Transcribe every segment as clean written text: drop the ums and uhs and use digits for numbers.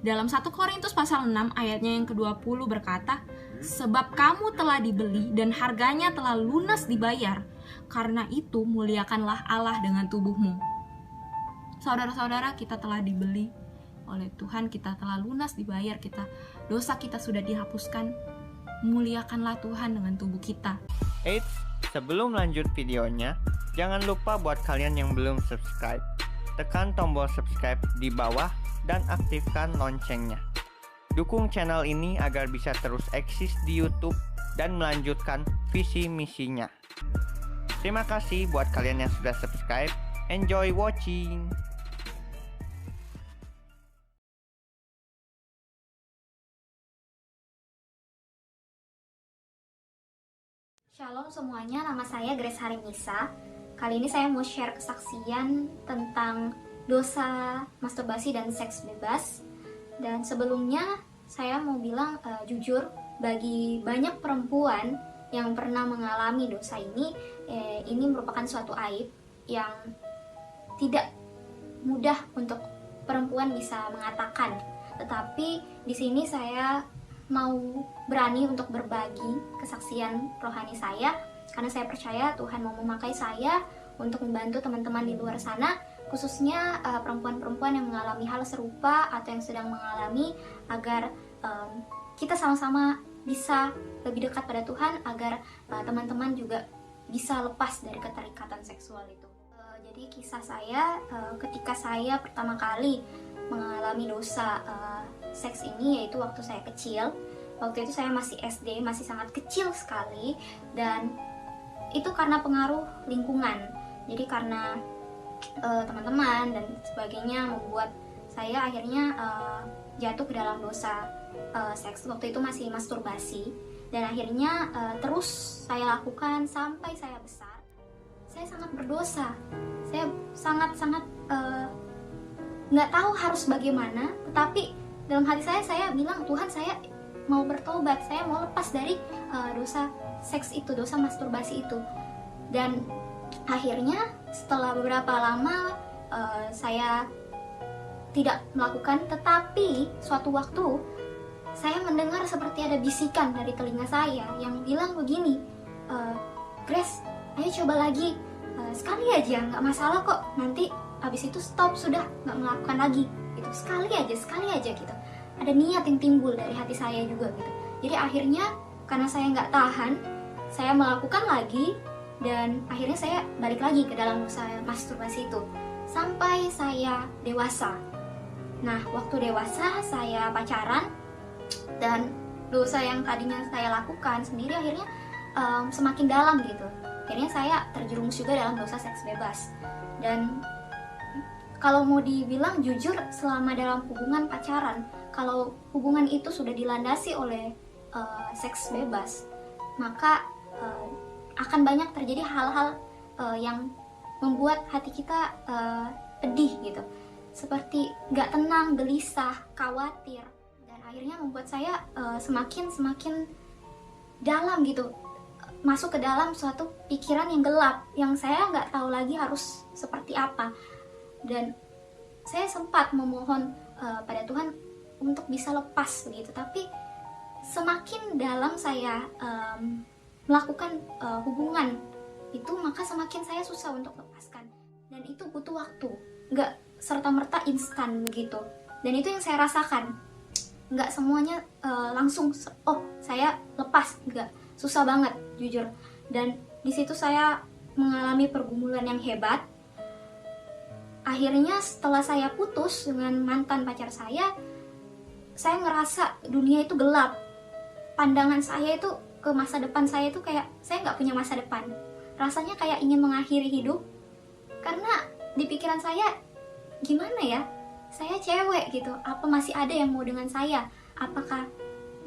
Dalam 1 Korintus pasal 6 ayatnya yang ke-20 berkata, sebab kamu telah dibeli dan harganya telah lunas dibayar, karena itu muliakanlah Allah dengan tubuhmu. Saudara-saudara, kita telah dibeli oleh Tuhan, kita telah lunas dibayar, dosa kita sudah dihapuskan. Muliakanlah Tuhan dengan tubuh kita. Eits, sebelum lanjut videonya, jangan lupa buat kalian yang belum subscribe, tekan tombol subscribe di bawah dan aktifkan loncengnya. Dukung channel ini agar bisa terus eksis di YouTube dan melanjutkan visi misinya. Terima kasih buat kalian yang sudah subscribe. Enjoy watching. Shalom semuanya, nama saya Grace Harimisa. Kali ini saya mau share kesaksian tentang dosa masturbasi dan seks bebas. Dan sebelumnya saya mau bilang jujur, bagi banyak perempuan yang pernah mengalami dosa ini merupakan suatu aib yang tidak mudah untuk perempuan bisa mengatakan. Tetapi di sini saya mau berani untuk berbagi kesaksian rohani saya, karena saya percaya Tuhan mau memakai saya untuk membantu teman-teman di luar sana, khususnya perempuan-perempuan yang mengalami hal serupa atau yang sedang mengalami, agar kita sama-sama bisa lebih dekat pada Tuhan, agar teman-teman juga bisa lepas dari keterikatan seksual itu. Jadi kisah saya ketika saya pertama kali mengalami dosa seks ini, yaitu waktu saya kecil. Waktu itu saya masih SD, masih sangat kecil sekali, dan itu karena pengaruh lingkungan. Jadi karena teman-teman dan sebagainya membuat saya akhirnya jatuh ke dalam dosa seks. Waktu itu masih masturbasi, dan akhirnya terus saya lakukan sampai saya besar. Saya sangat berdosa. Saya sangat-sangat nggak tahu harus bagaimana, tetapi dalam hati saya bilang, Tuhan, saya mau bertobat, saya mau lepas dari dosa seks itu, dosa masturbasi itu. Dan akhirnya setelah beberapa lama saya tidak melakukan, tetapi suatu waktu saya mendengar seperti ada bisikan dari telinga saya yang bilang begini, Grace, ayo coba lagi, sekali aja, nggak masalah kok, nanti habis itu stop, sudah nggak melakukan lagi, gitu. Sekali aja gitu. Ada niat yang timbul dari hati saya juga gitu. Jadi akhirnya karena saya nggak tahan, saya melakukan lagi, dan akhirnya saya balik lagi ke dalam dosa masturbasi itu sampai saya dewasa. Nah, waktu dewasa saya pacaran, dan dosa yang tadinya saya lakukan sendiri akhirnya semakin dalam gitu. Akhirnya saya terjerumus juga dalam dosa seks bebas. Dan kalau mau dibilang jujur, selama dalam hubungan pacaran, kalau hubungan itu sudah dilandasi oleh seks bebas, maka akan banyak terjadi hal-hal yang membuat hati kita pedih gitu, seperti nggak tenang, gelisah, khawatir, dan akhirnya membuat saya semakin dalam gitu, masuk ke dalam suatu pikiran yang gelap, yang saya nggak tahu lagi harus seperti apa. Dan saya sempat memohon pada Tuhan untuk bisa lepas begitu, tapi semakin dalam saya melakukan hubungan itu, maka semakin saya susah untuk lepaskan, dan itu butuh waktu, nggak serta-merta instan begitu. Dan itu yang saya rasakan, nggak semuanya langsung saya lepas, nggak, susah banget jujur. Dan di situ saya mengalami pergumulan yang hebat. Akhirnya setelah saya putus dengan mantan pacar saya ngerasa dunia itu gelap. Pandangan saya itu ke masa depan saya itu kayak saya nggak punya masa depan. Rasanya kayak ingin mengakhiri hidup, karena di pikiran saya, gimana ya, saya cewek gitu, apa masih ada yang mau dengan saya? Apakah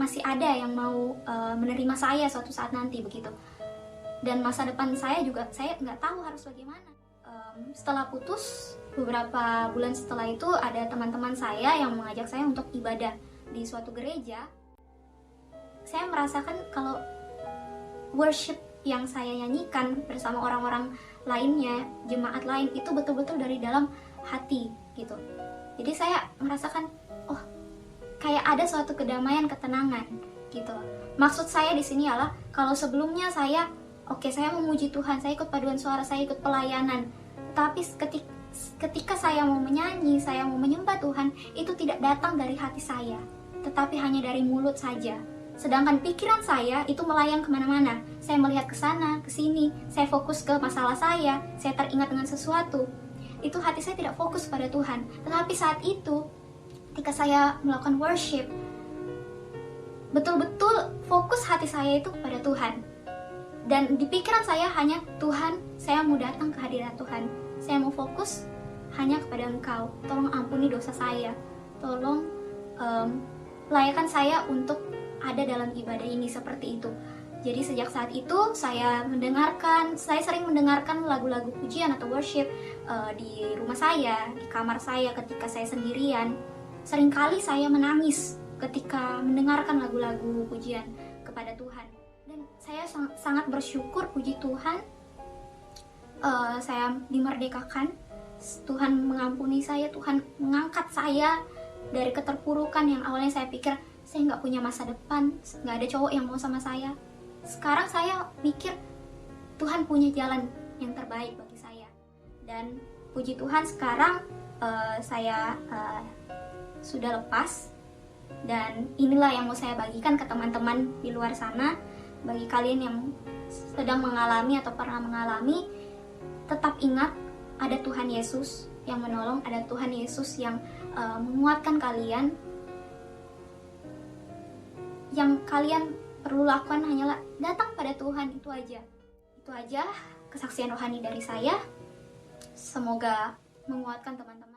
masih ada yang mau menerima saya suatu saat nanti begitu? Dan masa depan saya juga saya nggak tahu harus bagaimana. Setelah putus, beberapa bulan setelah itu ada teman-teman saya yang mengajak saya untuk ibadah di suatu gereja. Saya merasakan kalau worship yang saya nyanyikan bersama orang-orang lainnya, jemaat lain, itu betul-betul dari dalam hati gitu. Jadi saya merasakan, oh ada suatu kedamaian, ketenangan gitu. Maksud saya di sini adalah kalau sebelumnya saya saya memuji Tuhan, saya ikut paduan suara, saya ikut pelayanan, tapi ketika saya mau menyanyi, saya mau menyembah Tuhan, itu tidak datang dari hati saya, tetapi hanya dari mulut saja. Sedangkan pikiran saya itu melayang kemana-mana. Saya melihat ke sana, ke sini, saya fokus ke masalah saya teringat dengan sesuatu. Itu hati saya tidak fokus pada Tuhan. Tetapi saat itu, ketika saya melakukan worship, betul-betul fokus hati saya itu kepada Tuhan. Dan di pikiran saya hanya, Tuhan, saya mau datang ke hadirat Tuhan. Saya mau fokus hanya kepada Engkau. Tolong ampuni dosa saya. Tolong layakkan saya untuk ada dalam ibadah ini, seperti itu. Jadi sejak saat itu saya sering mendengarkan lagu-lagu pujian atau worship di rumah saya, di kamar saya ketika saya sendirian. Seringkali saya menangis ketika mendengarkan lagu-lagu pujian kepada Tuhan. Dan saya sangat bersyukur, puji Tuhan, saya dimerdekakan. Tuhan mengampuni saya, Tuhan mengangkat saya dari keterpurukan yang awalnya saya pikir saya nggak punya masa depan, nggak ada cowok yang mau sama saya. Sekarang saya mikir Tuhan punya jalan yang terbaik bagi saya. Dan puji Tuhan sekarang saya sudah lepas. Dan inilah yang mau saya bagikan ke teman-teman di luar sana. Bagi kalian yang sedang mengalami atau pernah mengalami, tetap ingat ada Tuhan Yesus yang menolong, ada Tuhan Yesus yang menguatkan kalian. Yang kalian perlu lakukan hanyalah datang pada Tuhan, itu aja. Itu aja kesaksian rohani dari saya. Semoga menguatkan teman-teman.